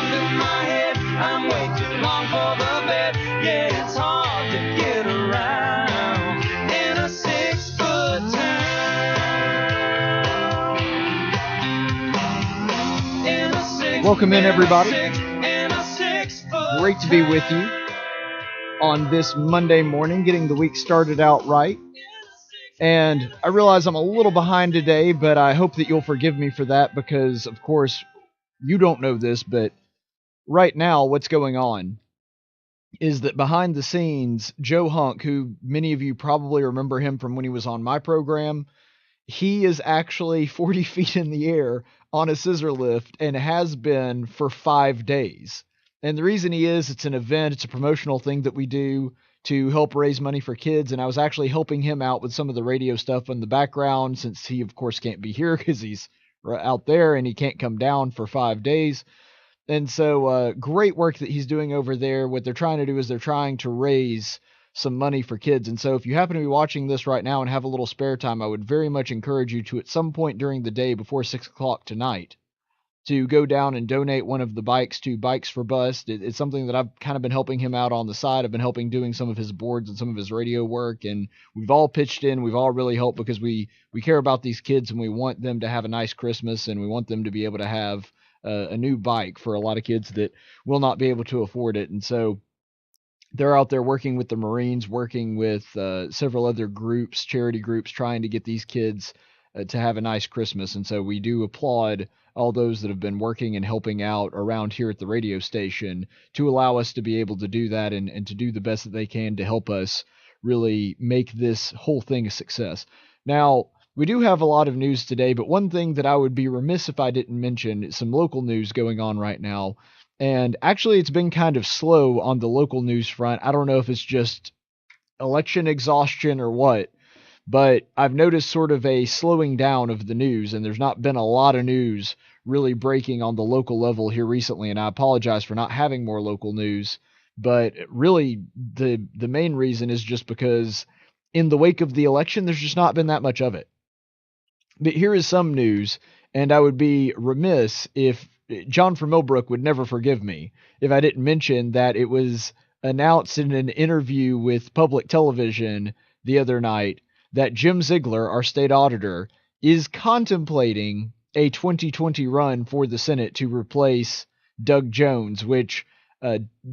in my head. I'm way too long for the bed. Yeah, it's hard to get around in a 6-foot town. In a 6 Welcome in, everybody. In a 6-foot Great to be with you on this Monday morning, getting the week started out right. And I realize I'm a little behind today, but I hope that you'll forgive me for that because, of course, you don't know this, but right now what's going on is that behind the scenes, Joe Hunk, who many of you probably remember him from when he was on my program, he is actually 40 feet in the air on a scissor lift and has been for 5 days. And the reason he is, it's an event, it's a promotional thing that we do to help raise money for kids. And I was actually helping him out with some of the radio stuff in the background since he, of course, can't be here because he's out there and he can't come down for 5 days. And so great work that he's doing over there. What they're trying to do is they're trying to raise some money for kids. And so if you happen to be watching this right now and have a little spare time, I would very much encourage you to, at some point during the day before 6 o'clock tonight, to go down and donate one of the bikes to Bikes for Bust. It's something that I've kind of been helping him out on the side. I've been helping doing some of his boards and some of his radio work, and we've all pitched in. We've all really helped because we care about these kids and we want them to have a nice Christmas and we want them to be able to have a new bike for a lot of kids that will not be able to afford it. And so they're out there working with the Marines, working with several other groups, charity groups, trying to get these kids to have a nice Christmas. And so we do applaud all those that have been working and helping out around here at the radio station to allow us to be able to do that and to do the best that they can to help us really make this whole thing a success. Now, we do have a lot of news today, but one thing that I would be remiss if I didn't mention is some local news going on right now. And actually, it's been kind of slow on the local news front. I don't know if it's just election exhaustion or what, but I've noticed sort of a slowing down of the news, and there's not been a lot of news really breaking on the local level here recently, and I apologize for not having more local news, but really the main reason is just because in the wake of the election, there's just not been that much of it. But here is some news, and I would be remiss if John from Millbrook would never forgive me if I didn't mention that it was announced in an interview with public television the other night that Jim Ziegler, our state auditor, is contemplating a 2020 run for the Senate to replace Doug Jones, which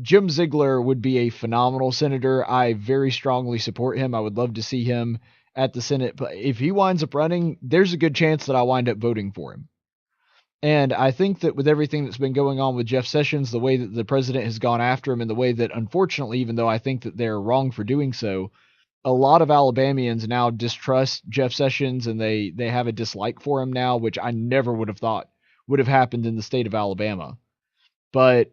Jim Ziegler would be a phenomenal senator. I very strongly support him. I would love to see him at the Senate. But if he winds up running, there's a good chance that I wind up voting for him. And I think that with everything that's been going on with Jeff Sessions, the way that the president has gone after him and the way that, unfortunately, even though I think that they're wrong for doing so, a lot of Alabamians now distrust Jeff Sessions and they have a dislike for him now, which I never would have thought would have happened in the state of Alabama. But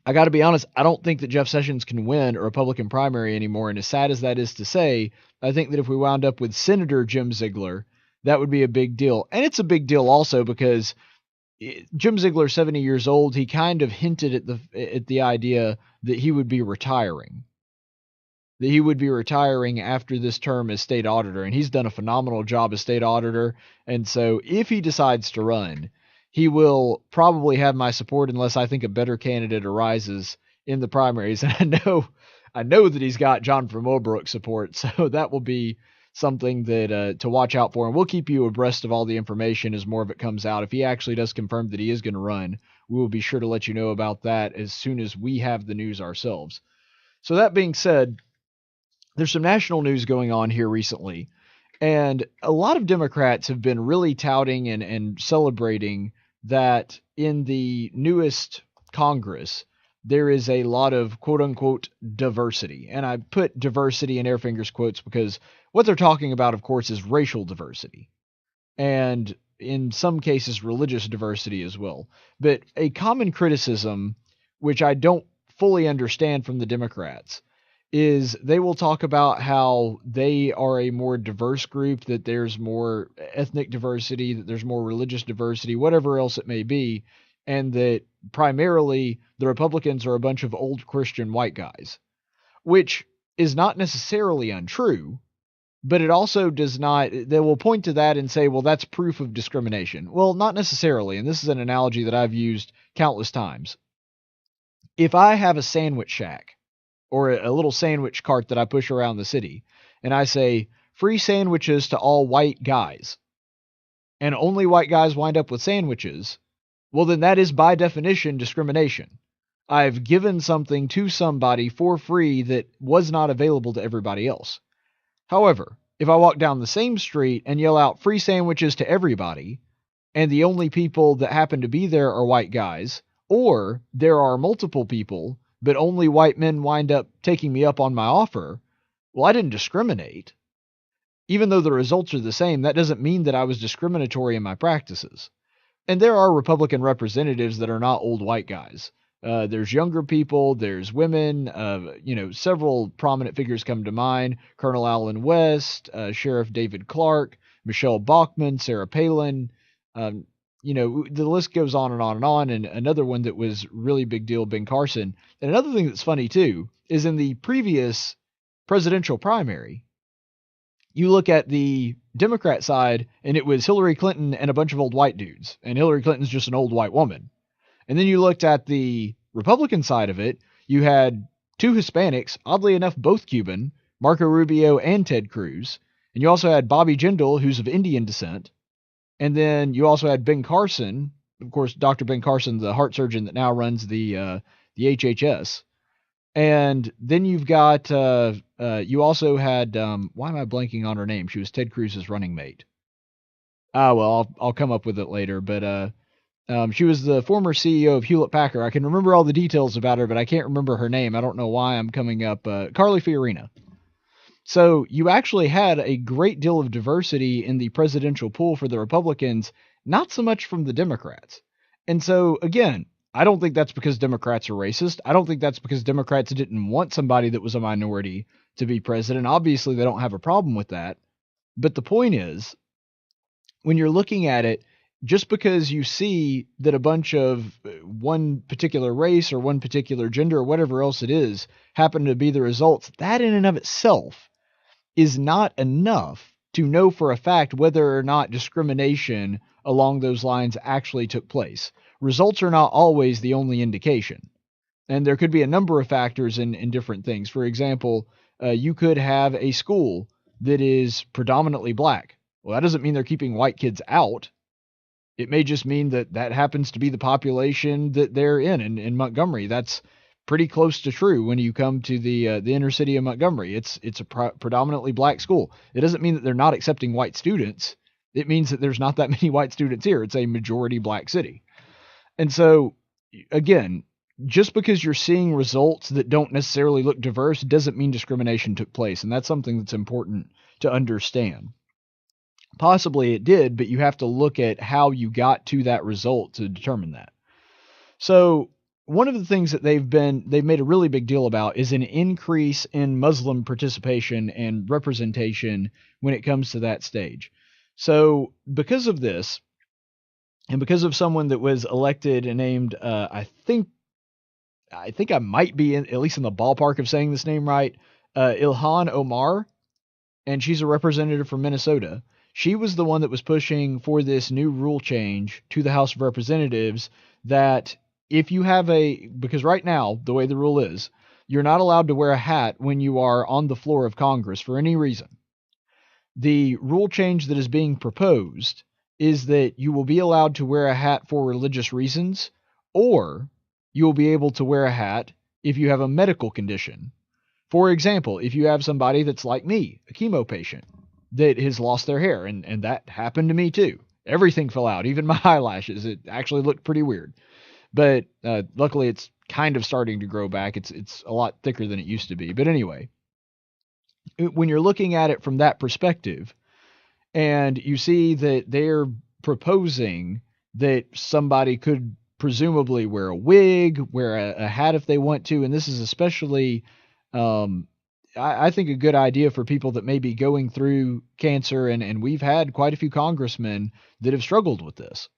I got to be honest, I don't think that Jeff Sessions can win a Republican primary anymore. And as sad as that is to say, I think that if we wound up with Senator Jim Ziegler, that would be a big deal. And it's a big deal also because Jim Ziegler, 70 years old, he kind of hinted at the idea that he would be retiring. That he would be retiring after this term as state auditor, and he's done a phenomenal job as state auditor. And so if he decides to run, he will probably have my support unless I think a better candidate arises in the primaries. And I know that he's got John from Millbrook support, so that will be something that to watch out for. And we'll keep you abreast of all the information as more of it comes out. If he actually does confirm that he is going to run, we will be sure to let you know about that as soon as we have the news ourselves. So that being said, there's some national news going on here recently, and a lot of Democrats have been really touting and celebrating that in the newest Congress, there is a lot of quote-unquote diversity. And I put diversity in air fingers quotes because what they're talking about, of course, is racial diversity, and in some cases religious diversity as well. But a common criticism, which I don't fully understand from the Democrats, is they will talk about how they are a more diverse group, that there's more ethnic diversity, that there's more religious diversity, whatever else it may be, and that primarily the Republicans are a bunch of old Christian white guys, which is not necessarily untrue, But it also does not, they will point to that and say, well, that's proof of discrimination. Well, not necessarily. And this is an analogy that I've used countless times. If I have a sandwich shack or a little sandwich cart that I push around the city, and I say, free sandwiches to all white guys, and only white guys wind up with sandwiches, well, then that is by definition discrimination. I've given something to somebody for free that was not available to everybody else. However, if I walk down the same street and yell out free sandwiches to everybody, and the only people that happen to be there are white guys, or there are multiple people, but only white men wind up taking me up on my offer, well, I didn't discriminate. Even though the results are the same, that doesn't mean that I was discriminatory in my practices. And there are Republican representatives that are not old white guys. There's younger people, there's women, several prominent figures come to mind. Colonel Allen West, Sheriff David Clark, Michelle Bachmann, Sarah Palin. The list goes on and on and on. And another one that was really big deal, Ben Carson. And another thing that's funny too, is in the previous presidential primary, you look at the Democrat side and it was Hillary Clinton and a bunch of old white dudes. And Hillary Clinton's just an old white woman. And then you looked at the Republican side of it, you had two Hispanics, oddly enough, both Cuban, Marco Rubio and Ted Cruz. And you also had Bobby Jindal, who's of Indian descent. And then you also had Ben Carson, of course, Dr. Ben Carson, the heart surgeon that now runs the HHS. And then you've got, you also had, why am I blanking on her name? She was Ted Cruz's running mate. Well, I'll come up with it later, but she was the former CEO of Hewlett Packard. I can remember all the details about her, but I can't remember her name. I don't know why I'm coming up. Carly Fiorina. So you actually had a great deal of diversity in the presidential pool for the Republicans, not so much from the Democrats. And so, again, I don't think that's because Democrats are racist. I don't think that's because Democrats didn't want somebody that was a minority to be president. Obviously, they don't have a problem with that. But the point is, when you're looking at it, just because you see that a bunch of one particular race or one particular gender or whatever else it is happen to be the results, that in and of itself is not enough to know for a fact whether or not discrimination along those lines actually took place. Results are not always the only indication. And there could be a number of factors in different things. For example, you could have a school that is predominantly black. Well, that doesn't mean they're keeping white kids out. It may just mean that that happens to be the population that they're in Montgomery. That's pretty close to true when you come to the inner city of Montgomery. It's a predominantly black school. It doesn't mean that they're not accepting white students. It means that there's not that many white students here. It's a majority black city. And so, again, just because you're seeing results that don't necessarily look diverse doesn't mean discrimination took place. And that's something that's important to understand. Possibly it did, but you have to look at how you got to that result to determine that. So one of the things that they've made a really big deal about is an increase in Muslim participation and representation when it comes to that stage. So because of this, and because of someone that was elected and named, I think I might be at least in the ballpark of saying this name right, Ilhan Omar, and she's a representative from Minnesota. She was the one that was pushing for this new rule change to the House of Representatives that if you have because right now, the way the rule is, you're not allowed to wear a hat when you are on the floor of Congress for any reason. The rule change that is being proposed is that you will be allowed to wear a hat for religious reasons, or you will be able to wear a hat if you have a medical condition. For example, if you have somebody that's like me, a chemo patient, that has lost their hair, and that happened to me too. Everything fell out, even my eyelashes. It actually looked pretty weird. But luckily it's kind of starting to grow back. It's a lot thicker than it used to be. But anyway, when you're looking at it from that perspective, and you see that they're proposing that somebody could presumably wear a wig, wear a hat if they want to, and this is especially I think a good idea for people that may be going through cancer, and we've had quite a few congressmen that have struggled with this.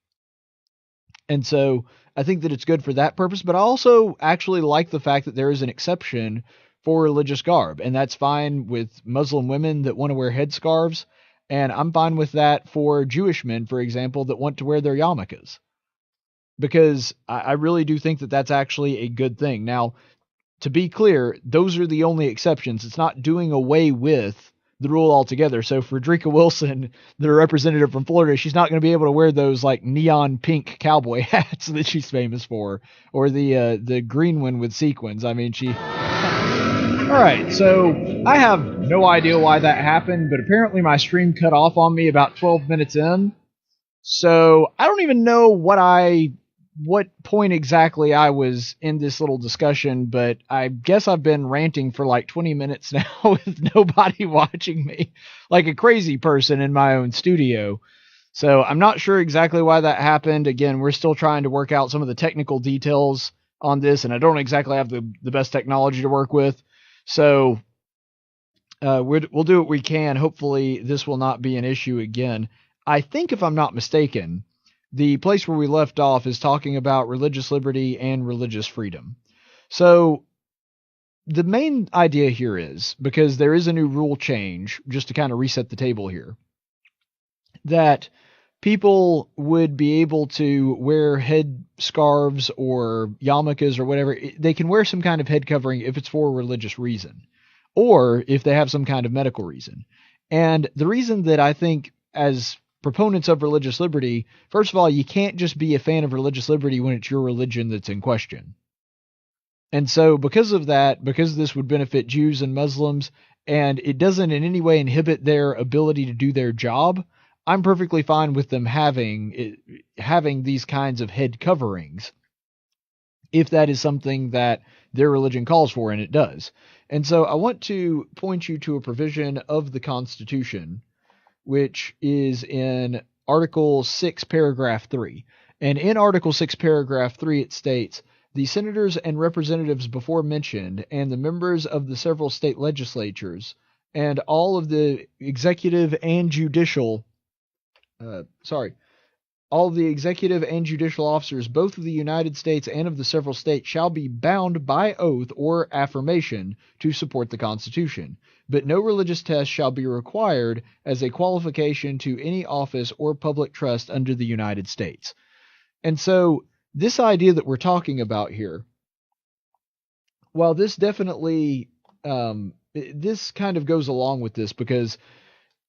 And so I think that it's good for that purpose, but I also actually like the fact that there is an exception for religious garb. And that's fine with Muslim women that want to wear headscarves. And I'm fine with that for Jewish men, for example, that want to wear their yarmulkes. Because I really do think that that's actually a good thing. Now, to be clear, those are the only exceptions. It's not doing away with the rule altogether. So Frederica Wilson, the representative from Florida, she's not going to be able to wear those like neon pink cowboy hats that she's famous for, or the green one with sequins. I mean, she... All right, so I have no idea why that happened, but apparently my stream cut off on me about 12 minutes in. So I don't even know what point exactly I was in this little discussion, but I guess I've been ranting for like 20 minutes now with nobody watching me, like a crazy person in my own studio. So I'm not sure exactly why that happened. Again, we're still trying to work out some of the technical details on this, and I don't exactly have the best technology to work with. So we'll do what we can. Hopefully this will not be an issue again. I think, if I'm not mistaken, the place where we left off is talking about religious liberty and religious freedom. So the main idea here is, because there is a new rule change, just to kind of reset the table here, that people would be able to wear head scarves or yarmulkes or whatever. They can wear some kind of head covering if it's for a religious reason, or if they have some kind of medical reason. And the reason that I think, as proponents of religious liberty, first of all, you can't just be a fan of religious liberty when it's your religion that's in question. And so because of that, because this would benefit Jews and Muslims, and it doesn't in any way inhibit their ability to do their job, I'm perfectly fine with them having these kinds of head coverings, if that is something that their religion calls for, and it does. And so I want to point you to a provision of the Constitution, which is in Article 6, Paragraph 3. And in Article 6, Paragraph 3, it states, "The senators and representatives before mentioned, and the members of the several state legislatures, and all of the executive and judicial officers, both of the United States and of the several states, shall be bound by oath or affirmation to support the Constitution. But no religious test shall be required as a qualification to any office or public trust under the United States." And so this idea that we're talking about here, while this definitely, this kind of goes along with this, because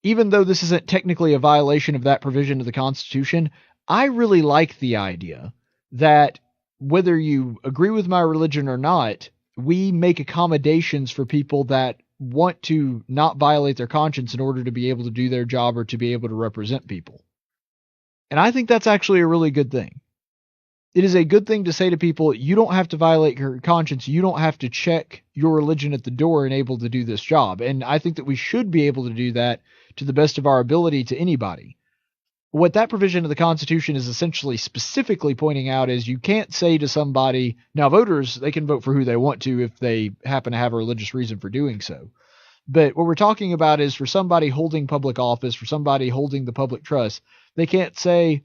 even though this isn't technically a violation of that provision of the Constitution, I really like the idea that whether you agree with my religion or not, we make accommodations for people that want to not violate their conscience in order to be able to do their job or to be able to represent people. And I think that's actually a really good thing. It is a good thing to say to people, you don't have to violate your conscience. You don't have to check your religion at the door and able to do this job. And I think that we should be able to do that to the best of our ability to anybody. What that provision of the Constitution is essentially specifically pointing out is you can't say to somebody, now voters, they can vote for who they want to if they happen to have a religious reason for doing so. But what we're talking about is for somebody holding public office, for somebody holding the public trust, they can't say,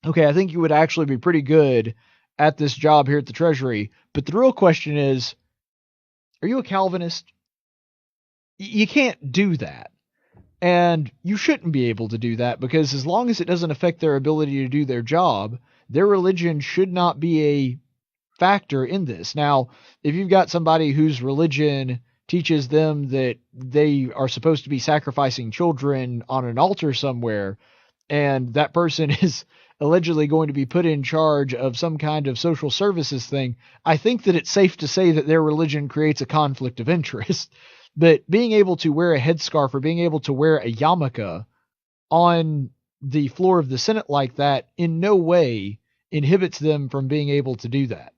okay, I think you would actually be pretty good at this job here at the Treasury. But the real question is, are you a Calvinist? You can't do that. And you shouldn't be able to do that, because as long as it doesn't affect their ability to do their job, their religion should not be a factor in this. Now, if you've got somebody whose religion teaches them that they are supposed to be sacrificing children on an altar somewhere, and that person is allegedly going to be put in charge of some kind of social services thing, I think that it's safe to say that their religion creates a conflict of interest. But being able to wear a headscarf or being able to wear a yarmulke on the floor of the Senate like that in no way inhibits them from being able to do that.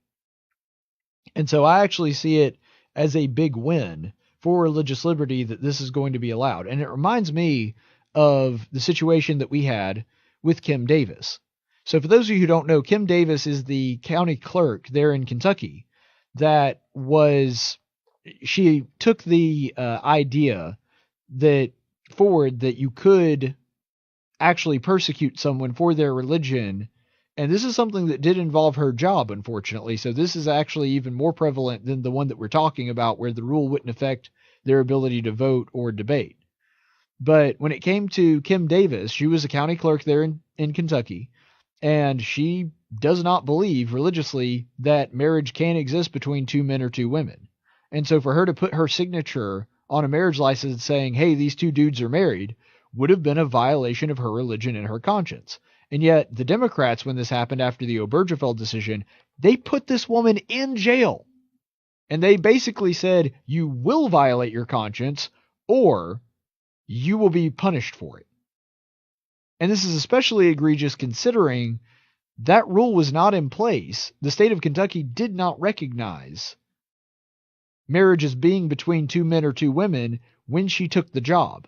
And so I actually see it as a big win for religious liberty that this is going to be allowed. And it reminds me of the situation that we had with Kim Davis. So for those of you who don't know, Kim Davis is the county clerk there in Kentucky she took the idea that you could actually persecute someone for their religion And this is something that did involve her job, unfortunately. So this is actually even more prevalent than the one that we're talking about, where the rule wouldn't affect their ability to vote or debate. But when it came to Kim Davis, she was a county clerk there in Kentucky, and she does not believe religiously that marriage can exist between two men or two women. And so for her to put her signature on a marriage license saying, hey, these two dudes are married, would have been a violation of her religion and her conscience. And yet the Democrats, when this happened after the Obergefell decision, they put this woman in jail. And they basically said, you will violate your conscience or you will be punished for it. And this is especially egregious considering that rule was not in place. The state of Kentucky did not recognize marriage as being between two men or two women when she took the job.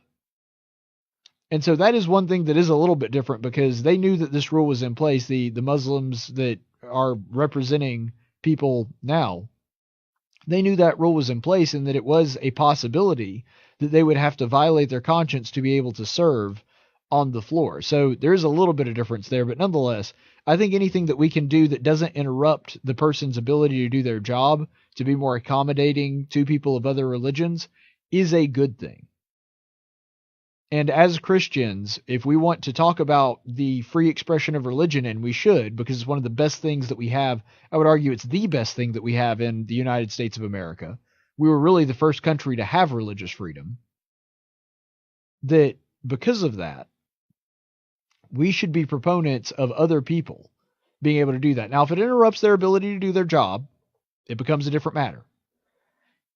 And so that is one thing that is a little bit different, because they knew that this rule was in place. The Muslims that are representing people now, they knew that rule was in place and that it was a possibility that they would have to violate their conscience to be able to serve on the floor. So there's a little bit of difference there, but nonetheless, I think anything that we can do that doesn't interrupt the person's ability to do their job, to be more accommodating to people of other religions, is a good thing. And as Christians, if we want to talk about the free expression of religion, and we should, because it's one of the best things that we have, I would argue it's the best thing that we have in the United States of America. We were really the first country to have religious freedom. That because of that, we should be proponents of other people being able to do that. Now, if it interrupts their ability to do their job, it becomes a different matter.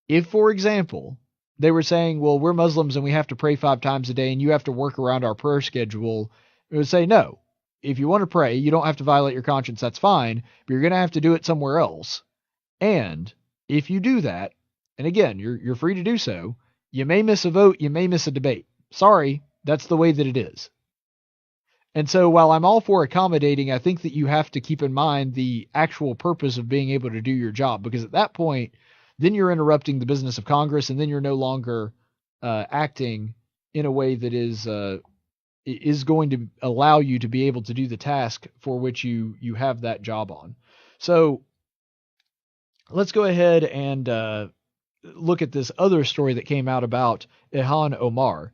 If, for example, they were saying, well, we're Muslims and we have to pray 5 times a day and you have to work around our prayer schedule, it would say, no, if you want to pray, you don't have to violate your conscience, that's fine, but you're going to have to do it somewhere else. And if you do that, and again, you're free to do so, you may miss a vote, you may miss a debate. Sorry, that's the way that it is. And so while I'm all for accommodating, I think that you have to keep in mind the actual purpose of being able to do your job, because at that point, then you're interrupting the business of Congress, and then you're no longer acting in a way that is going to allow you to be able to do the task for which you have that job on. So let's go ahead and look at this other story that came out about Ilhan Omar.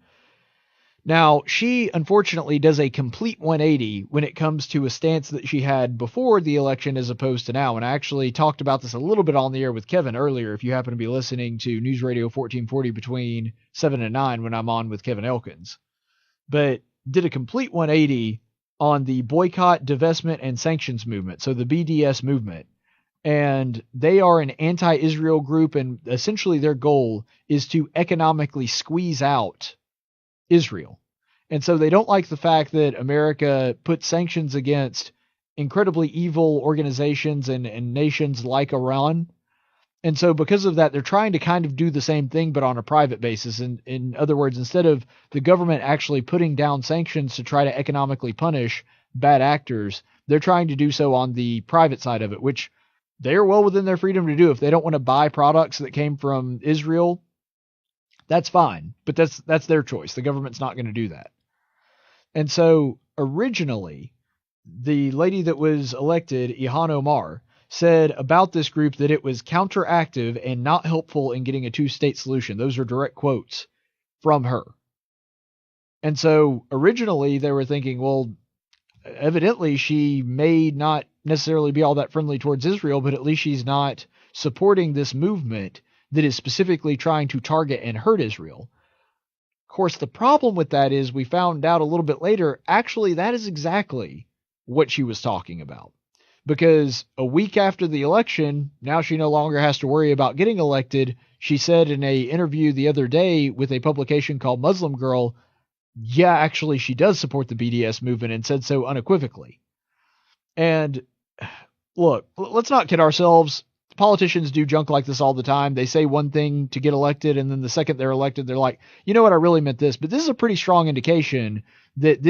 Now, she unfortunately does a complete 180 when it comes to a stance that she had before the election as opposed to now. And I actually talked about this a little bit on the air with Kevin earlier, if you happen to be listening to News Radio 1440 between 7 and 9 when I'm on with Kevin Elkins. But did a complete 180 on the boycott, divestment, and sanctions movement, so the BDS movement. And they are an anti-Israel group, and essentially their goal is to economically squeeze out Israel. And so they don't like the fact that America put sanctions against incredibly evil organizations and nations like Iran. And so because of that, they're trying to kind of do the same thing, but on a private basis. And in other words, instead of the government actually putting down sanctions to try to economically punish bad actors, they're trying to do so on the private side of it, which they are well within their freedom to do. If they don't want to buy products that came from Israel, that's fine, but that's their choice. The government's not going to do that. And so originally, the lady that was elected, Ilhan Omar, said about this group that it was counteractive and not helpful in getting a two-state solution. Those are direct quotes from her. And so originally they were thinking, well, evidently she may not necessarily be all that friendly towards Israel, but at least she's not supporting this movement that is specifically trying to target and hurt Israel. Of course, the problem with that is we found out a little bit later, actually, that is exactly what she was talking about. Because a week after the election, now she no longer has to worry about getting elected. She said in an interview the other day with a publication called Muslim Girl, yeah, actually, she does support the BDS movement and said so unequivocally. And look, let's not kid ourselves. Politicians do junk like this all the time. They say one thing to get elected, and then the second they're elected, they're like, you know what, I really meant this. But this is a pretty strong indication that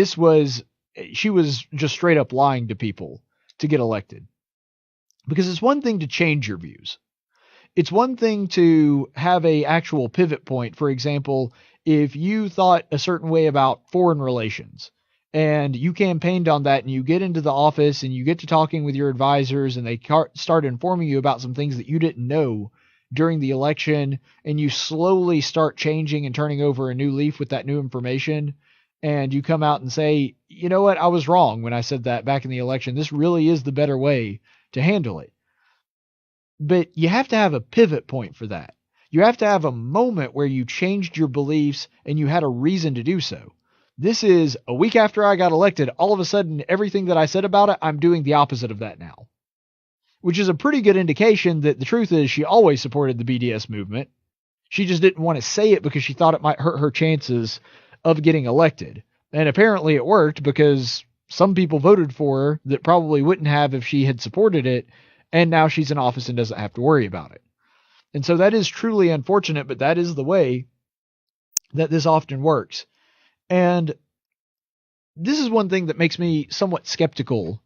she was just straight up lying to people to get elected. Because it's one thing to change your views. It's one thing to have a actual pivot point. For example, if you thought a certain way about foreign relations, and you campaigned on that, and you get into the office and you get to talking with your advisors, and they start informing you about some things that you didn't know during the election, and you slowly start changing and turning over a new leaf with that new information, and you come out and say, you know what, I was wrong when I said that back in the election. This really is the better way to handle it. But you have to have a pivot point for that. You have to have a moment where you changed your beliefs and you had a reason to do so. This is a week after I got elected. All of a sudden, everything that I said about it, I'm doing the opposite of that now, which is a pretty good indication that the truth is she always supported the BDS movement. She just didn't want to say it because she thought it might hurt her chances of getting elected. And apparently it worked, because some people voted for her that probably wouldn't have if she had supported it. And now she's in office and doesn't have to worry about it. And so that is truly unfortunate, but that is the way that this often works. And this is one thing that makes me somewhat skeptical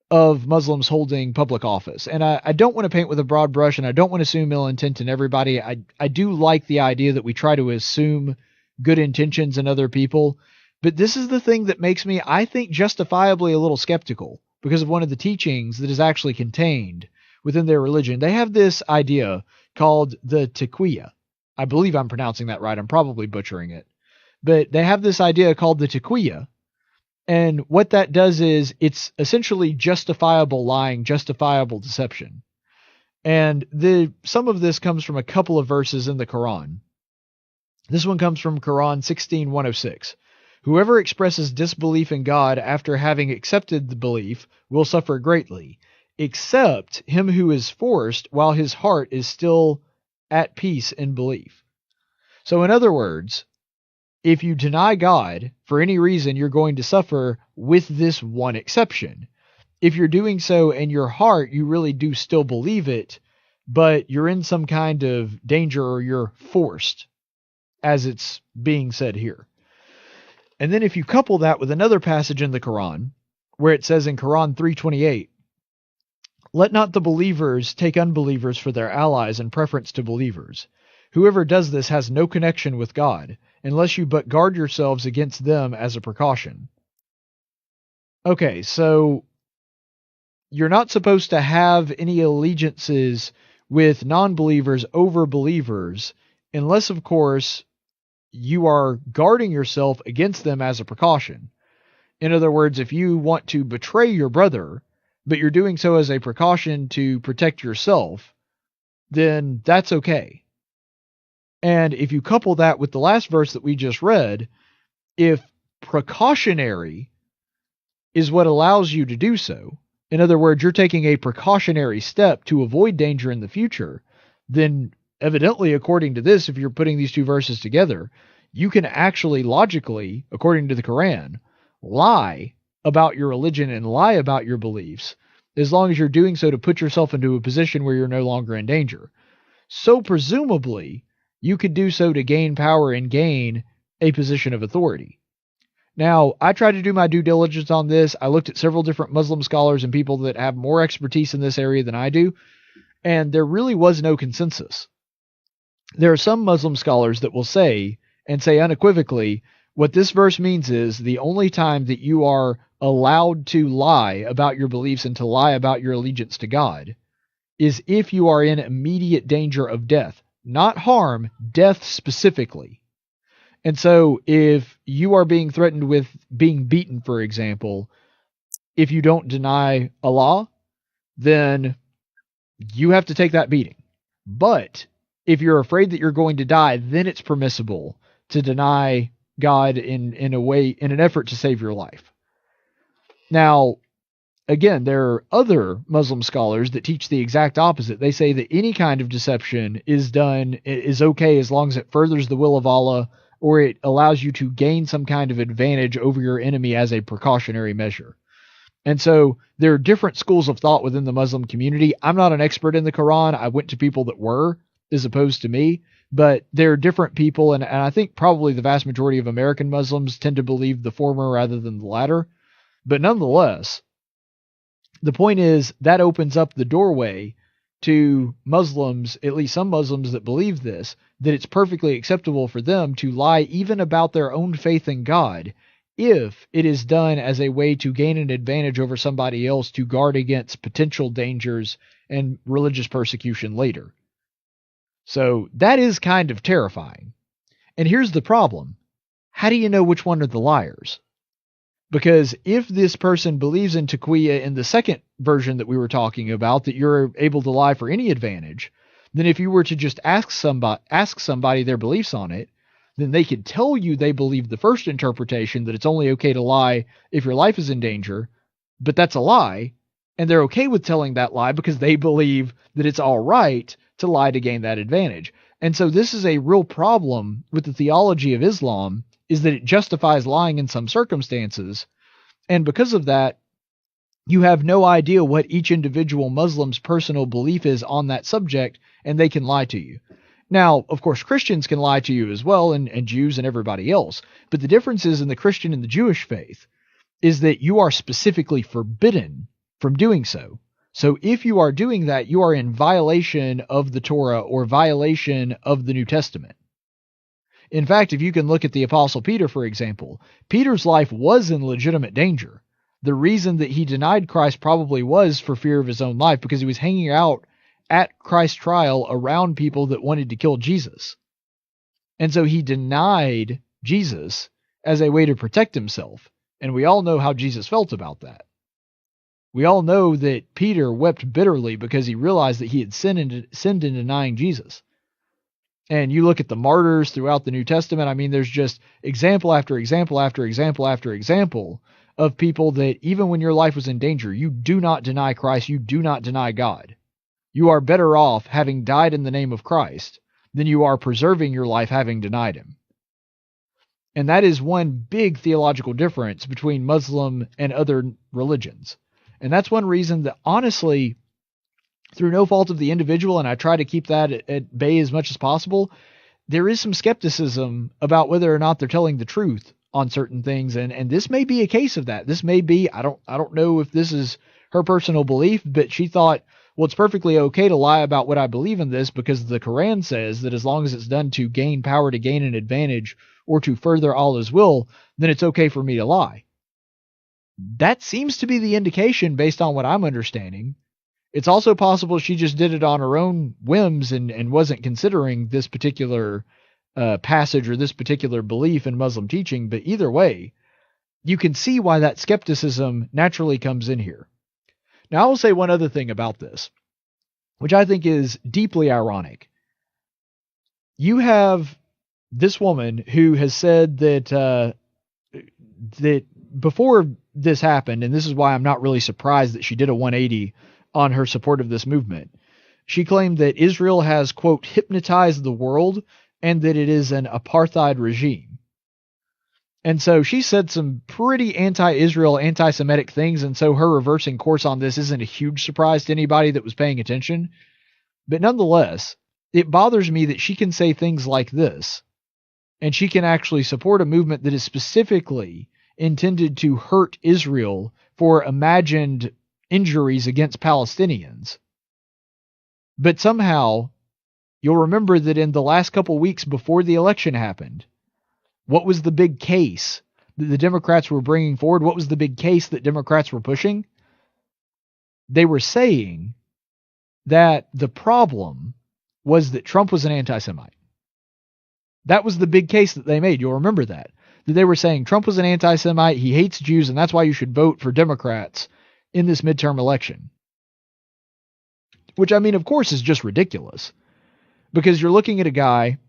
of Muslims holding public office. And I don't want to paint with a broad brush, and I don't want to assume ill intent in everybody. I do like the idea that we try to assume good intentions in other people. But this is the thing that makes me, I think, justifiably a little skeptical, because of one of the teachings that is actually contained within their religion. They have this idea called the taqiyya. I believe I'm pronouncing that right. I'm probably butchering it. But they have this idea called the taqiyya. And what that does is it's essentially justifiable lying, justifiable deception. And some of this comes from a couple of verses in the Quran. This one comes from Quran 16:106. Whoever expresses disbelief in God after having accepted the belief will suffer greatly, except him who is forced while his heart is still at peace in belief. So in other words, if you deny God for any reason, you're going to suffer, with this one exception. If you're doing so in your heart, you really do still believe it, but you're in some kind of danger, or you're forced, as it's being said here. And then if you couple that with another passage in the Quran, where it says in Quran 3:28, let not the believers take unbelievers for their allies in preference to believers. Whoever does this has no connection with God, unless you but guard yourselves against them as a precaution. Okay, so you're not supposed to have any allegiances with non-believers over believers, unless, of course, you are guarding yourself against them as a precaution. In other words, if you want to betray your brother, but you're doing so as a precaution to protect yourself, then that's okay. And if you couple that with the last verse that we just read, if precautionary is what allows you to do so, in other words, you're taking a precautionary step to avoid danger in the future, then evidently, according to this, if you're putting these two verses together, you can actually logically, according to the Quran, lie about your religion and lie about your beliefs, as long as you're doing so to put yourself into a position where you're no longer in danger. So presumably, you could do so to gain power and gain a position of authority. Now, I tried to do my due diligence on this. I looked at several different Muslim scholars and people that have more expertise in this area than I do, and there really was no consensus. There are some Muslim scholars that will say, and say unequivocally, what this verse means is the only time that you are allowed to lie about your beliefs and to lie about your allegiance to God is if you are in immediate danger of death. Not harm, death specifically. And so if you are being threatened with being beaten, for example, if you don't deny Allah, then you have to take that beating. But if you're afraid that you're going to die, then it's permissible to deny God in a way, in an effort to save your life. Now, again, there are other Muslim scholars that teach the exact opposite. They say that any kind of deception is okay as long as it furthers the will of Allah, or it allows you to gain some kind of advantage over your enemy as a precautionary measure. And so there are different schools of thought within the Muslim community. I'm not an expert in the Quran. I went to people that were, as opposed to me. But there are different people, and I think probably the vast majority of American Muslims tend to believe the former rather than the latter. But nonetheless, the point is that opens up the doorway to Muslims, at least some Muslims that believe this, that it's perfectly acceptable for them to lie even about their own faith in God if it is done as a way to gain an advantage over somebody else to guard against potential dangers and religious persecution later. So that is kind of terrifying. And here's the problem. How do you know which one are the liars? Because if this person believes in taqiyya in the second version that we were talking about, that you're able to lie for any advantage, then if you were to just ask somebody their beliefs on it, then they could tell you they believe the first interpretation, that it's only okay to lie if your life is in danger, but that's a lie, and they're okay with telling that lie because they believe that it's all right to lie to gain that advantage. And so this is a real problem with the theology of Islam, is that it justifies lying in some circumstances, and because of that, you have no idea what each individual Muslim's personal belief is on that subject, and they can lie to you. Now, of course, Christians can lie to you as well, and Jews and everybody else. But the difference is in the Christian and the Jewish faith is that you are specifically forbidden from doing so. So if you are doing that, you are in violation of the Torah or violation of the New Testament. In fact, if you can look at the Apostle Peter, for example, Peter's life was in legitimate danger. The reason that he denied Christ probably was for fear of his own life, because he was hanging out at Christ's trial around people that wanted to kill Jesus. And so he denied Jesus as a way to protect himself. And we all know how Jesus felt about that. We all know that Peter wept bitterly because he realized that he had sinned in denying Jesus. And you look at the martyrs throughout the New Testament, I mean, there's just example after example after example after example of people that even when your life was in danger, you do not deny Christ, you do not deny God. You are better off having died in the name of Christ than you are preserving your life having denied him. And that is one big theological difference between Muslim and other religions. And that's one reason that, honestly, through no fault of the individual, and I try to keep that at bay as much as possible, there is some skepticism about whether or not they're telling the truth on certain things. And this may be a case of that. This may be, I don't know if this is her personal belief, but she thought, well, it's perfectly okay to lie about what I believe in this because the Quran says that as long as it's done to gain power, to gain an advantage, or to further Allah's will, then it's okay for me to lie. That seems to be the indication based on what I'm understanding. It's also possible she just did it on her own whims and wasn't considering this particular passage or this particular belief in Muslim teaching, but either way, you can see why that skepticism naturally comes in here. Now, I will say one other thing about this, which I think is deeply ironic. You have this woman who has said that before this happened, and this is why I'm not really surprised that she did a 180 on her support of this movement. She claimed that Israel has, quote, hypnotized the world and that it is an apartheid regime. And so she said some pretty anti-Israel, anti-Semitic things, and so her reversing course on this isn't a huge surprise to anybody that was paying attention. But nonetheless, it bothers me that she can say things like this, and she can actually support a movement that is specifically intended to hurt Israel for imagined injuries against Palestinians. But somehow, you'll remember that in the last couple weeks before the election happened, what was the big case that the Democrats were bringing forward? What was the big case that Democrats were pushing? They were saying that the problem was that Trump was an anti-Semite. That was the big case that they made. You'll remember that. That they were saying Trump was an anti-Semite, he hates Jews, and that's why you should vote for Democrats in this midterm election. Which, I mean, of course, is just ridiculous. Because you're looking at a guy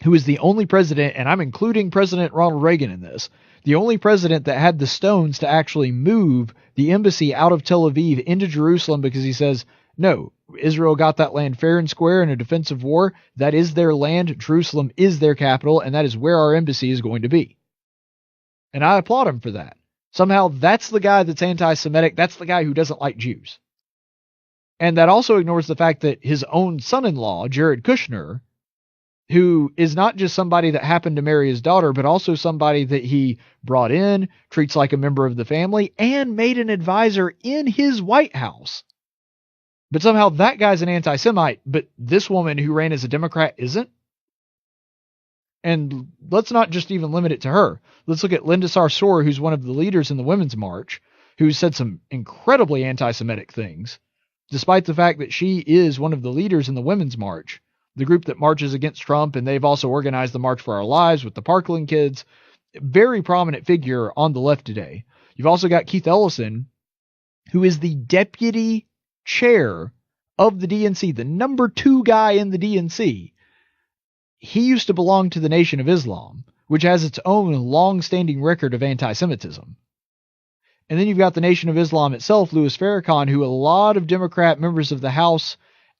who is the only president, and I'm including President Ronald Reagan in this, the only president that had the stones to actually move the embassy out of Tel Aviv into Jerusalem because he says, no, Israel got that land fair and square in a defensive war. That is their land. Jerusalem is their capital, and that is where our embassy is going to be. And I applaud him for that. Somehow that's the guy that's anti-Semitic. That's the guy who doesn't like Jews. And that also ignores the fact that his own son-in-law, Jared Kushner, who is not just somebody that happened to marry his daughter, but also somebody that he brought in, treats like a member of the family, and made an advisor in his White House. But somehow that guy's an anti-Semite, but this woman who ran as a Democrat isn't? And let's not just even limit it to her. Let's look at Linda Sarsour, who's one of the leaders in the Women's March, who said some incredibly anti-Semitic things, despite the fact that she is one of the leaders in the Women's March, the group that marches against Trump, and they've also organized the March for Our Lives with the Parkland kids. Very prominent figure on the left today. You've also got Keith Ellison, who is the deputy chair of the DNC, the number 2 guy in the DNC. He used to belong to the Nation of Islam, which has its own long-standing record of anti-Semitism. And then you've got the Nation of Islam itself, Louis Farrakhan, who a lot of Democrat members of the House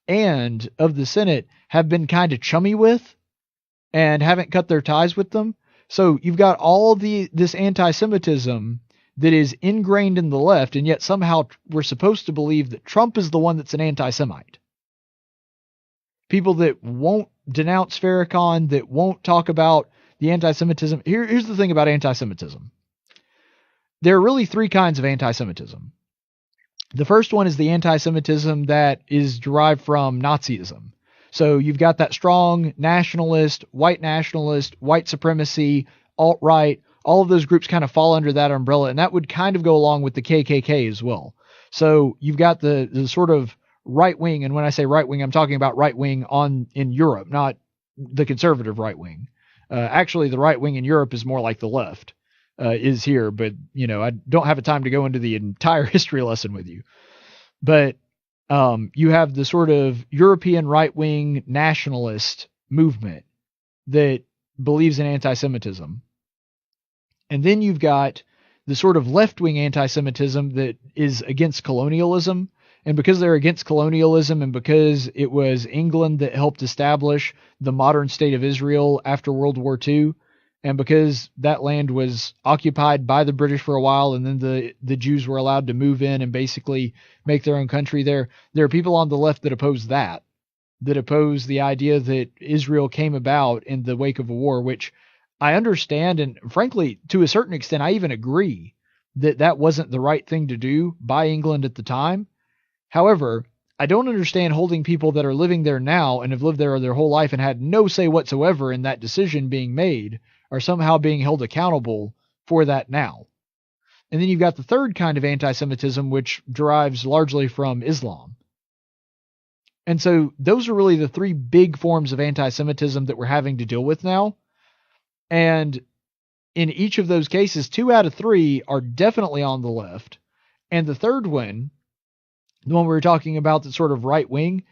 and of the Senate have been kind of chummy with and haven't cut their ties with them. So you've got all this anti-Semitism that is ingrained in the left, and yet somehow we're supposed to believe that Trump is the one that's an anti-Semite. People that won't denounce Farrakhan, that won't talk about the anti-Semitism. Here's the thing about anti-Semitism. There are really 3 kinds of anti-Semitism. The first one is the anti-Semitism that is derived from Nazism. So you've got that strong nationalist, white supremacy, alt-right. All of those groups kind of fall under that umbrella, and that would kind of go along with the KKK as well. So you've got the sort of right wing, and when I say right wing, I'm talking about right wing in Europe, not the conservative right wing. Actually, the right wing in Europe is more like the left is here, but I don't have a time to go into the entire history lesson with you. But you have the sort of European right wing nationalist movement that believes in anti-Semitism. And then you've got the sort of left-wing anti-Semitism that is against colonialism. And because they're against colonialism, and because it was England that helped establish the modern state of Israel after World War II, and because that land was occupied by the British for a while, and then the Jews were allowed to move in and basically make their own country there are people on the left that oppose that oppose the idea that Israel came about in the wake of a war, which I understand, and frankly, to a certain extent, I even agree that wasn't the right thing to do by England at the time. However, I don't understand holding people that are living there now and have lived there their whole life and had no say whatsoever in that decision being made are somehow being held accountable for that now. And then you've got the third kind of anti-Semitism, which derives largely from Islam. And so those are really the 3 big forms of anti-Semitism that we're having to deal with now. And in each of those cases, 2 out of 3 are definitely on the left. And the third one, the one we were talking about, that's sort of right wing,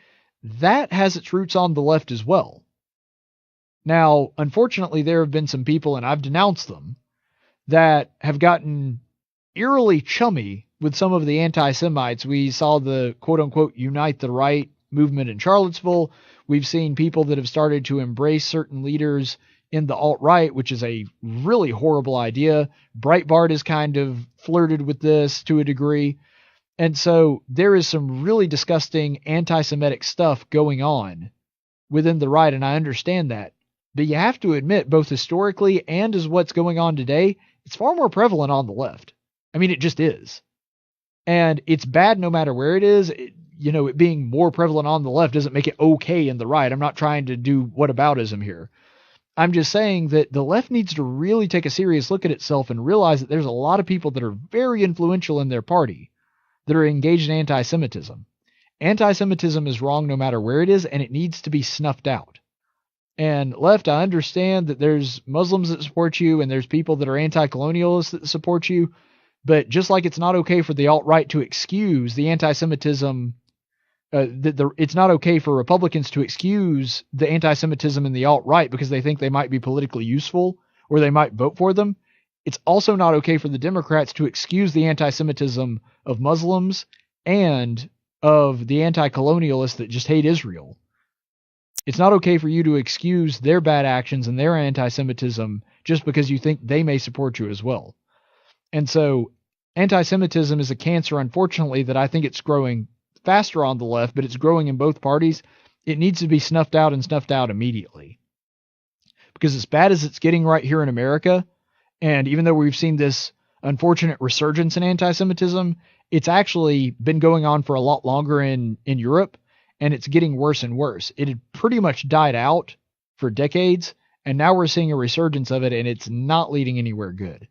that has its roots on the left as well. Now, unfortunately, there have been some people, and I've denounced them, that have gotten eerily chummy with some of the anti-Semites. We saw the quote-unquote Unite the Right movement in Charlottesville. We've seen people that have started to embrace certain leaders in the alt-right, which is a really horrible idea. Breitbart has kind of flirted with this to a degree. And so there is some really disgusting anti-Semitic stuff going on within the right, and I understand that. But you have to admit, both historically and as what's going on today, it's far more prevalent on the left. I mean, it just is. And it's bad no matter where it is. It being more prevalent on the left doesn't make it okay in the right. I'm not trying to do whataboutism here. I'm just saying that the left needs to really take a serious look at itself and realize that there's a lot of people that are very influential in their party that are engaged in anti-Semitism. Anti-Semitism is wrong no matter where it is, and it needs to be snuffed out. And left, I understand that there's Muslims that support you, and there's people that are anti-colonialists that support you, but just like it's not okay for the alt-right to excuse the anti-Semitism, it's not okay for Republicans to excuse the anti-Semitism in the alt-right because they think they might be politically useful or they might vote for them. It's also not okay for the Democrats to excuse the anti-Semitism of Muslims and of the anti-colonialists that just hate Israel. It's not okay for you to excuse their bad actions and their anti-Semitism just because you think they may support you as well. And so anti-Semitism is a cancer, unfortunately, that I think it's growing faster on the left, but it's growing in both parties. It needs to be snuffed out and snuffed out immediately. Because as bad as it's getting right here in America, and even though we've seen this unfortunate resurgence in anti-Semitism, it's actually been going on for a lot longer in Europe, and it's getting worse and worse. It had pretty much died out for decades, And now we're seeing a resurgence of it, and it's not leading anywhere good.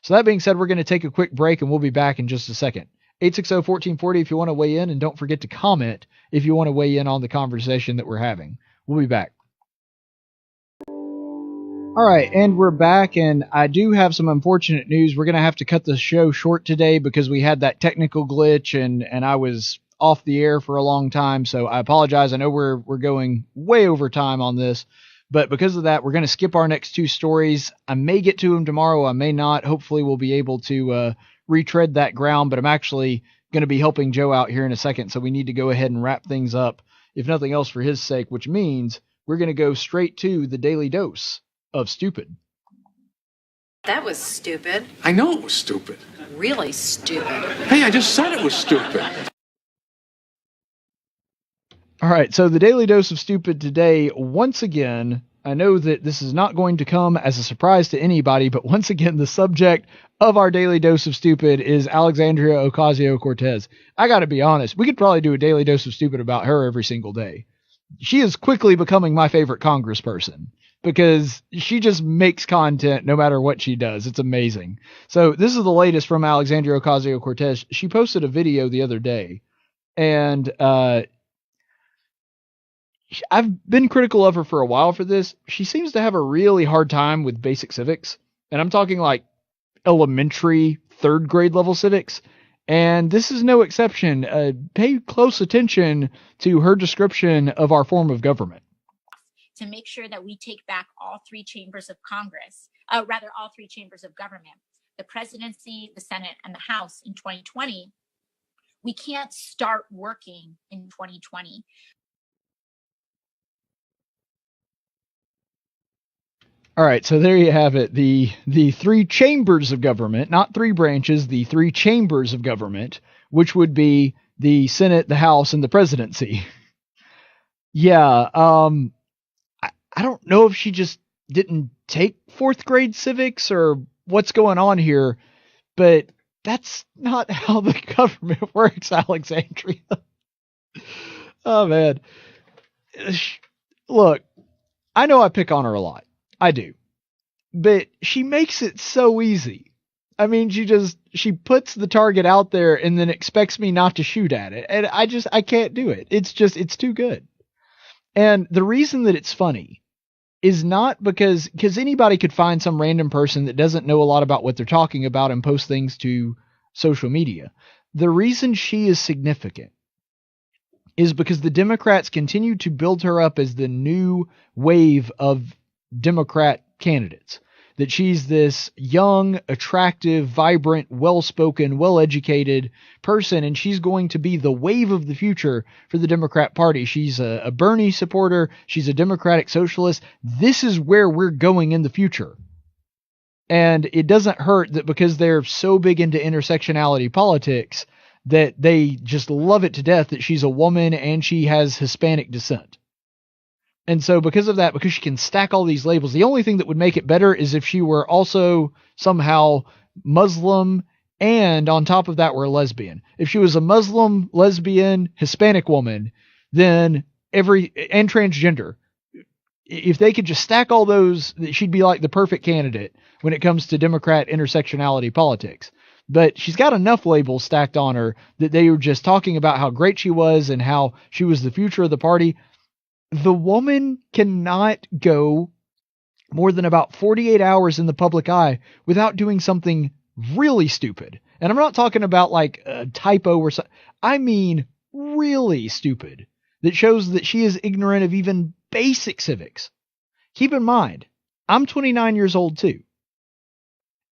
So that being said, we're going to take a quick break, and we'll be back in just a second. 860-1440 if you want to weigh in, and don't forget to comment if you want to weigh in on the conversation that we're having. We'll be back. All right, and we're back, and I do have some unfortunate news. We're going to have to cut the show short today because we had that technical glitch, and I was off the air for a long time, so I apologize. I know we're going way over time on this, but because of that, we're going to skip our next two stories. I may get to them tomorrow. I may not. Hopefully, we'll be able to retread that ground, but I'm actually going to be helping Joe out here in a second, so we need to go ahead and wrap things up, if nothing else for his sake, which means we're going to go straight to the Daily Dose of Stupid. That was stupid. I know it was stupid. Really stupid. Hey, I just said it was stupid. All right, so the Daily Dose of Stupid today, once again, I know that this is not going to come as a surprise to anybody, but once again, the subject of our Daily Dose of Stupid is Alexandria Ocasio-Cortez. I got to be honest, we could probably do a Daily Dose of Stupid about her every single day. She is quickly becoming my favorite congressperson because she just makes content no matter what she does. It's amazing. So this is the latest from Alexandria Ocasio-Cortez. She posted a video the other day, and I've been critical of her for a while for this. She seems to have a really hard time with basic civics. And I'm talking like elementary, third grade level civics. And this is no exception. Pay close attention to her description of our form of government. To make sure that we take back all three chambers of Congress, all three chambers of government, the presidency, the Senate, and the House in 2020. We can't start working in 2020. All right, so there you have it. The three chambers of government, not three branches, the three chambers of government, which would be the Senate, the House, and the presidency. Yeah, I don't know if she just didn't take fourth grade civics or what's going on here, but that's not how the government works, Alexandria. Oh, man. Look, I know I pick on her a lot. I do. But she makes it so easy. I mean, she puts the target out there and then expects me not to shoot at it. And I can't do it. It's too good. And the reason that it's funny is not because anybody could find some random person that doesn't know a lot about what they're talking about and post things to social media. The reason she is significant is because the Democrats continue to build her up as the new wave of Democrat candidates. That she's this young, attractive, vibrant, well-spoken, well-educated person, and she's going to be the wave of the future for the Democrat Party. She's a Bernie supporter. She's a Democratic socialist. This is where we're going in the future. And it doesn't hurt that because they're so big into intersectionality politics that they just love it to death that she's a woman and she has Hispanic descent. And so because of that, because she can stack all these labels, the only thing that would make it better is if she were also somehow Muslim and on top of that were a lesbian. If she was a Muslim, lesbian, Hispanic woman, then and transgender, if they could just stack all those, she'd be like the perfect candidate when it comes to Democrat intersectionality politics. But she's got enough labels stacked on her that they were just talking about how great she was and how she was the future of the party. The woman cannot go more than about 48 hours in the public eye without doing something really stupid. And I'm not talking about like a typo or something. I mean really stupid that shows that she is ignorant of even basic civics. Keep in mind, I'm 29 years old too.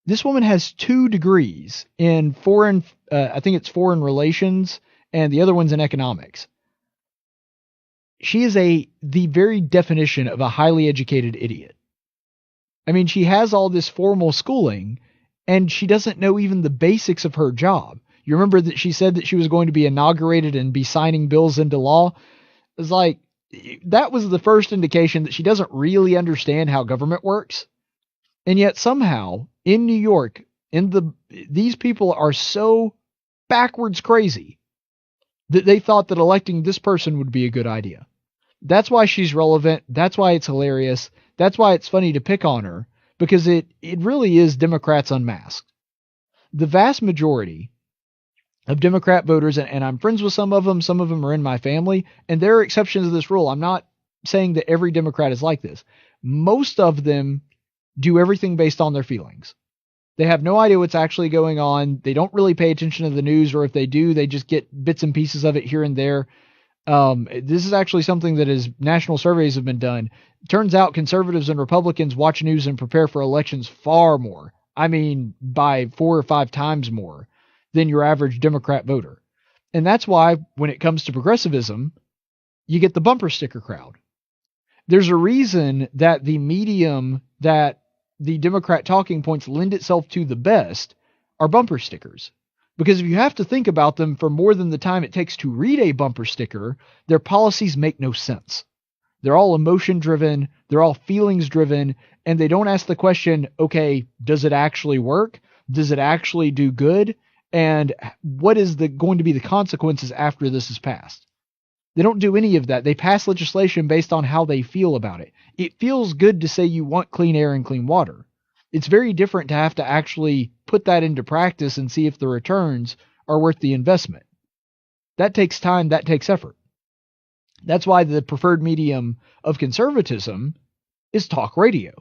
This woman has 2 degrees in foreign relations, and the other one's in economics. She is the very definition of a highly educated idiot. I mean, she has all this formal schooling, and she doesn't know even the basics of her job. You remember that she said that she was going to be inaugurated and be signing bills into law? It's like, that was the first indication that she doesn't really understand how government works. And yet somehow, in New York, these people are so backwards crazy that they thought that electing this person would be a good idea. That's why she's relevant. That's why it's hilarious. That's why it's funny to pick on her, because it really is Democrats unmasked. The vast majority of Democrat voters, and I'm friends with some of them are in my family, and there are exceptions to this rule. I'm not saying that every Democrat is like this. Most of them do everything based on their feelings. They have no idea what's actually going on. They don't really pay attention to the news, or if they do, they just get bits and pieces of it here and there. This is actually something that as national surveys have been done. Turns out conservatives and Republicans watch news and prepare for elections far more. I mean, by 4 or 5 times more than your average Democrat voter. And that's why when it comes to progressivism, you get the bumper sticker crowd. There's a reason that the medium that the Democrat talking points lend itself to the best are bumper stickers. Because if you have to think about them for more than the time it takes to read a bumper sticker, their policies make no sense. They're all emotion driven, they're all feelings driven, and they don't ask the question, okay, does it actually work? Does it actually do good? And what is going to be the consequences after this is passed? They don't do any of that. They pass legislation based on how they feel about it. It feels good to say you want clean air and clean water. It's very different to have to actually put that into practice and see if the returns are worth the investment. That takes time, that takes effort. That's why the preferred medium of conservatism is talk radio.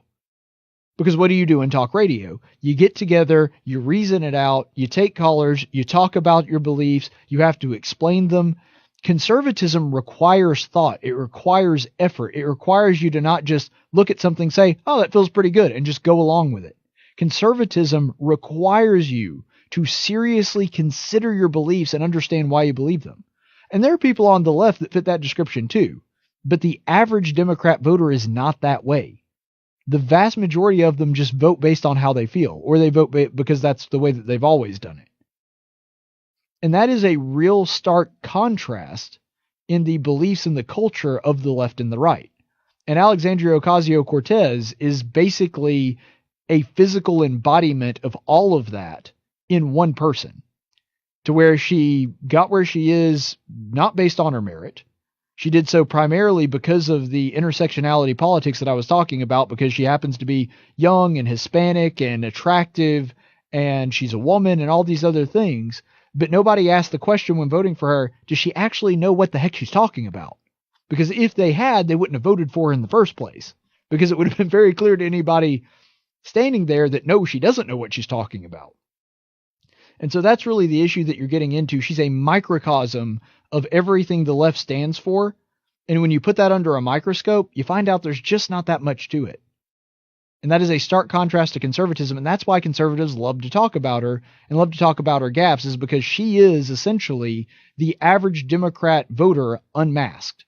Because what do you do in talk radio? You get together, you reason it out, you take callers, you talk about your beliefs, you have to explain them. Conservatism requires thought. It requires effort. It requires you to not just look at something, say, oh, that feels pretty good, and just go along with it. Conservatism requires you to seriously consider your beliefs and understand why you believe them. And there are people on the left that fit that description too. But the average Democrat voter is not that way. The vast majority of them just vote based on how they feel, or they vote because that's the way that they've always done it. And that is a real stark contrast in the beliefs and the culture of the left and the right. And Alexandria Ocasio-Cortez is basically a physical embodiment of all of that in one person, to where she got where she is not based on her merit. She did so primarily because of the intersectionality politics that I was talking about, because she happens to be young and Hispanic and attractive, and she's a woman and all these other things. But nobody asked the question when voting for her, does she actually know what the heck she's talking about? Because if they had, they wouldn't have voted for her in the first place. Because it would have been very clear to anybody standing there that no, she doesn't know what she's talking about. And so that's really the issue that you're getting into. She's a microcosm of everything the left stands for. And when you put that under a microscope, you find out there's just not that much to it. And that is a stark contrast to conservatism. And that's why conservatives love to talk about her and love to talk about her gaps, is because she is essentially the average Democrat voter unmasked.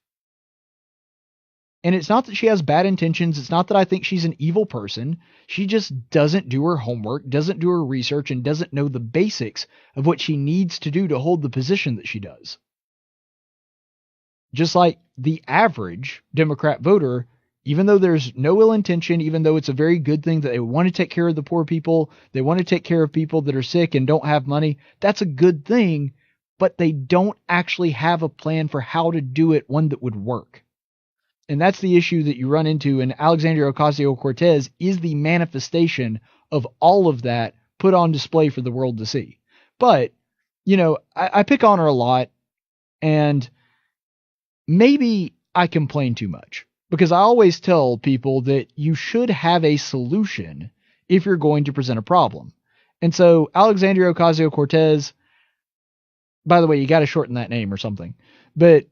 And it's not that she has bad intentions. It's not that I think she's an evil person. She just doesn't do her homework, doesn't do her research, and doesn't know the basics of what she needs to do to hold the position that she does. Just like the average Democrat voter, even though there's no ill intention, even though it's a very good thing that they want to take care of the poor people, they want to take care of people that are sick and don't have money, that's a good thing, but they don't actually have a plan for how to do it, one that would work. And that's the issue that you run into, and Alexandria Ocasio-Cortez is the manifestation of all of that put on display for the world to see. But, you know, I pick on her a lot, and maybe I complain too much, because I always tell people that you should have a solution if you're going to present a problem. And so Alexandria Ocasio-Cortez, by the way, you got to shorten that name or something, but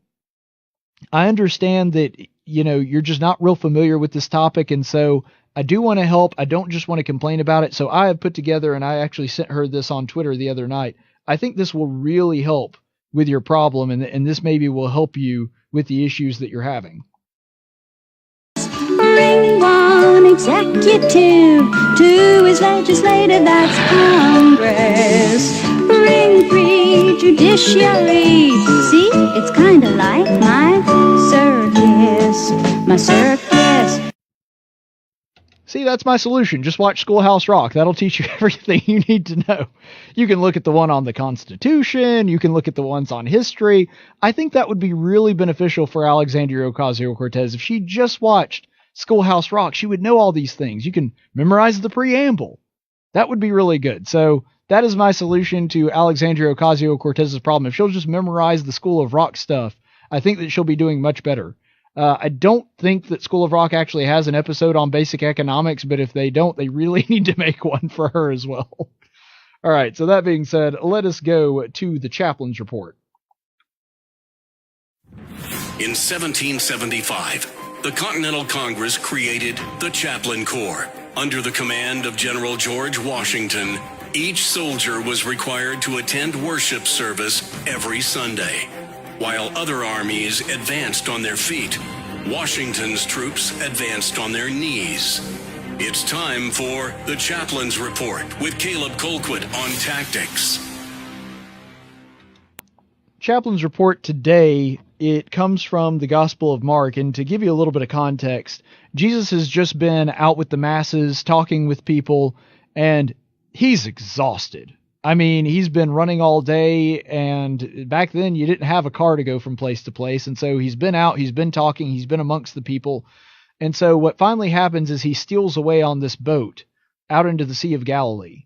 I understand that, you know, you're just not real familiar with this topic. And so I do want to help. I don't just want to complain about it. So I have put together, and I actually sent her this on Twitter the other night. I think this will really help with your problem. And this maybe will help you with the issues that you're having. Ring 1, executive. 2 is legislative, that's Congress. Ring 3, judiciary. See, it's kind of like my circus. My circus. See, that's my solution. Just watch Schoolhouse Rock. That'll teach you everything you need to know. You can look at the one on the Constitution. You can look at the ones on history. I think that would be really beneficial for Alexandria Ocasio-Cortez if she just watched Schoolhouse Rock, she would know all these things. You can memorize the preamble. That would be really good. So that is my solution to Alexandria Ocasio-Cortez's problem. If she'll just memorize the School of Rock stuff, I think that she'll be doing much better. I don't think that School of Rock actually has an episode on basic economics, but if they don't, they really need to make one for her as well. All right, so that being said, let us go to the Chaplain's Report. In 1775, the Continental Congress created the Chaplain Corps. Under the command of General George Washington, each soldier was required to attend worship service every Sunday. While other armies advanced on their feet, Washington's troops advanced on their knees. It's time for the Chaplain's Report with Caleb Colquitt on tactics. Chaplain's Report today, it comes from the Gospel of Mark, and to give you a little bit of context, Jesus has just been out with the masses, talking with people, and he's exhausted. I mean, he's been running all day, and back then you didn't have a car to go from place to place, and so he's been out, he's been talking, he's been amongst the people, and so what finally happens is he steals away on this boat out into the Sea of Galilee.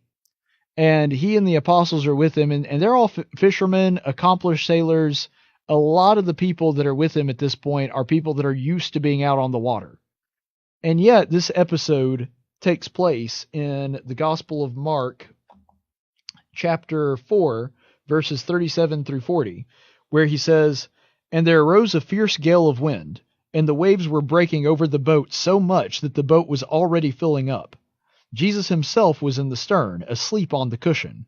And he and the apostles are with him, and they're all fishermen, accomplished sailors. A lot of the people that are with him at this point are people that are used to being out on the water. And yet, this episode takes place in the Gospel of Mark, chapter 4, verses 37 through 40, where he says, "And there arose a fierce gale of wind, and the waves were breaking over the boat so much that the boat was already filling up. Jesus himself was in the stern, asleep on the cushion.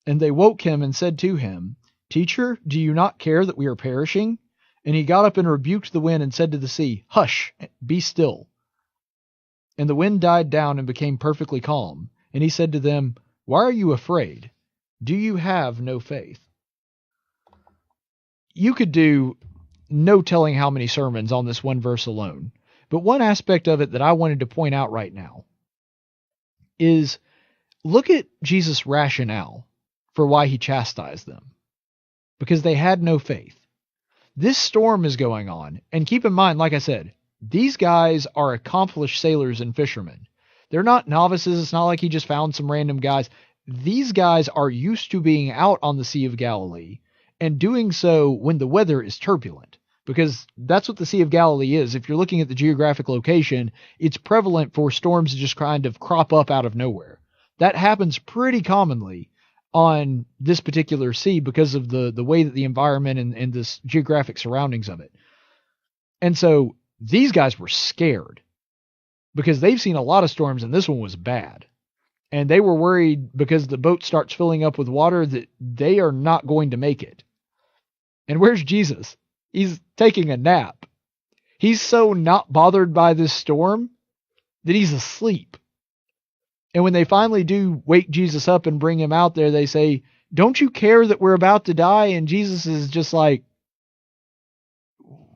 And they woke him and said to him, 'Teacher, do you not care that we are perishing?' And he got up and rebuked the wind and said to the sea, 'Hush, be still.' And the wind died down and became perfectly calm. And he said to them, 'Why are you afraid? Do you have no faith?'" You could do no telling how many sermons on this one verse alone. But one aspect of it that I wanted to point out right now is look at Jesus' rationale for why he chastised them. Because they had no faith. This storm is going on. And keep in mind, like I said, these guys are accomplished sailors and fishermen. They're not novices. It's not like he just found some random guys. These guys are used to being out on the Sea of Galilee and doing so when the weather is turbulent. Because that's what the Sea of Galilee is. If you're looking at the geographic location, it's prevalent for storms to just kind of crop up out of nowhere. That happens pretty commonly on this particular sea because of the way that the environment and this geographic surroundings of it. And so these guys were scared because they've seen a lot of storms and this one was bad. And they were worried because the boat starts filling up with water that they are not going to make it. And where's Jesus? He's taking a nap. He's so not bothered by this storm that he's asleep. And when they finally do wake Jesus up and bring him out there, they say, "Don't you care that we're about to die?" And Jesus is just like,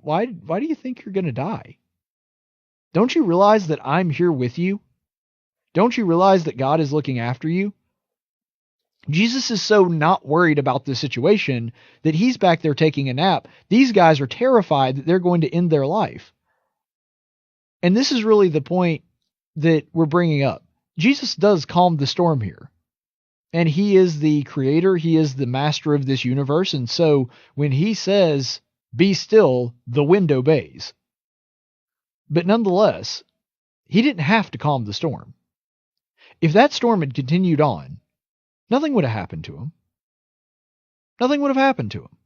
why do you think you're going to die? Don't you realize that I'm here with you? Don't you realize that God is looking after you? Jesus is so not worried about this situation that he's back there taking a nap. These guys are terrified that they're going to end their life. And this is really the point that we're bringing up. Jesus does calm the storm here. And he is the creator. He is the master of this universe. And so when he says, "Be still," the wind obeys. But nonetheless, he didn't have to calm the storm. If that storm had continued on, nothing would have happened to him. Nothing would have happened to him.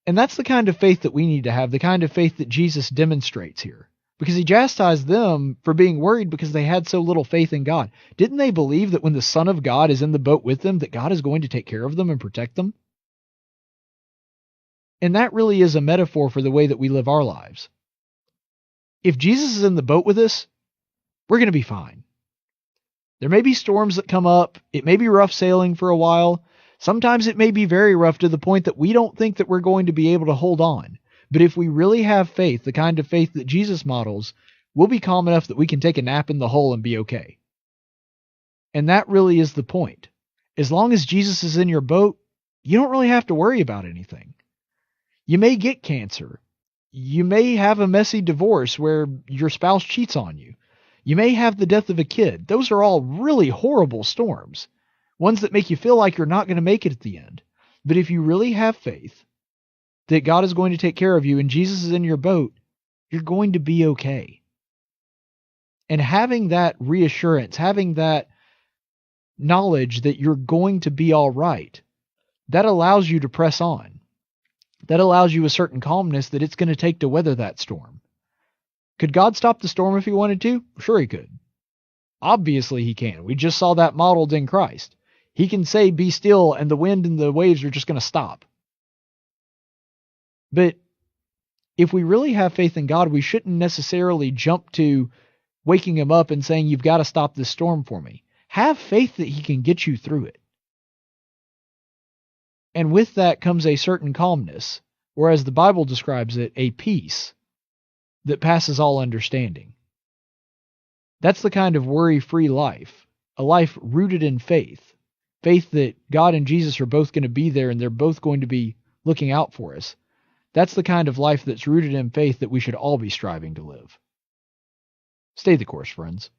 And that's the kind of faith that we need to have, the kind of faith that Jesus demonstrates here. Because he chastised them for being worried because they had so little faith in God. Didn't they believe that when the Son of God is in the boat with them, that God is going to take care of them and protect them? And that really is a metaphor for the way that we live our lives. If Jesus is in the boat with us, we're going to be fine. There may be storms that come up. It may be rough sailing for a while. Sometimes it may be very rough to the point that we don't think that we're going to be able to hold on. But if we really have faith, the kind of faith that Jesus models, we'll be calm enough that we can take a nap in the hull and be okay. And that really is the point. As long as Jesus is in your boat, you don't really have to worry about anything. You may get cancer. You may have a messy divorce where your spouse cheats on you. You may have the death of a kid. Those are all really horrible storms, ones that make you feel like you're not going to make it at the end. But if you really have faith that God is going to take care of you and Jesus is in your boat, you're going to be okay. And having that reassurance, having that knowledge that you're going to be all right, that allows you to press on. That allows you a certain calmness that it's going to take to weather that storm. Could God stop the storm if he wanted to? Sure he could. Obviously he can. We just saw that modeled in Christ. He can say, be still, and the wind and the waves are just going to stop. But if we really have faith in God, we shouldn't necessarily jump to waking him up and saying, you've got to stop this storm for me. Have faith that he can get you through it. And with that comes a certain calmness, or as the Bible describes it, a peace that passes all understanding. That's the kind of worry-free life, a life rooted in faith. Faith that God and Jesus are both going to be there and they're both going to be looking out for us. That's the kind of life that's rooted in faith that we should all be striving to live. Stay the course, friends.